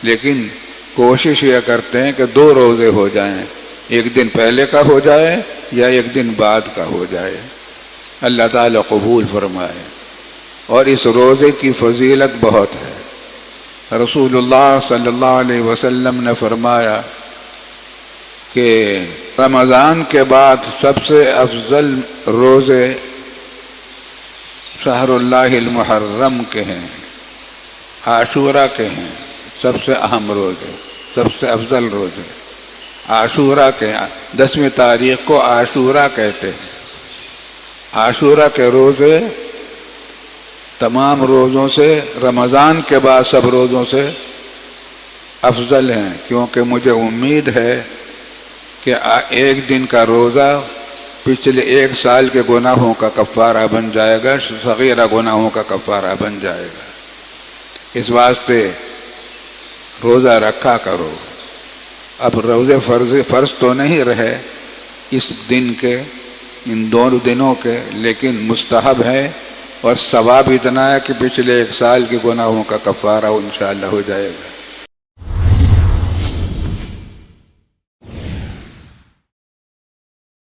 لیکن کوشش یہ کرتے ہیں کہ 2 روزے ہو جائیں، ایک دن پہلے کا ہو جائے یا ایک دن بعد کا ہو جائے، اللہ تعالیٰ قبول فرمائے۔ اور اس روزے کی فضیلت بہت ہے۔ رسول اللہ صلی اللہ علیہ وسلم نے فرمایا کہ رمضان کے بعد سب سے افضل روزے شہر اللہ المحرم کے ہیں، عاشورہ کے ہیں، سب سے اہم روزے، سب سے افضل روزے عاشورہ کے ہیں۔ 10ویں تاریخ کو عاشورہ کہتے ہیں۔ عاشورہ کے روزے تمام روزوں سے، رمضان کے بعد سب روزوں سے افضل ہیں، کیونکہ مجھے امید ہے کہ ایک دن کا روزہ پچھلے 1 سال کے گناہوں کا کفارہ بن جائے گا، صغیرہ گناہوں کا کفارہ بن جائے گا۔ اس واسطے روزہ رکھا کرو۔ اب روزے فرض تو نہیں رہے اس دن کے، ان 2 دنوں کے، لیکن مستحب ہے، اور ثواب اتنا ہے کہ پچھلے 1 سال کے گناہوں کا کفارہ انشاءاللہ ہو جائے گا۔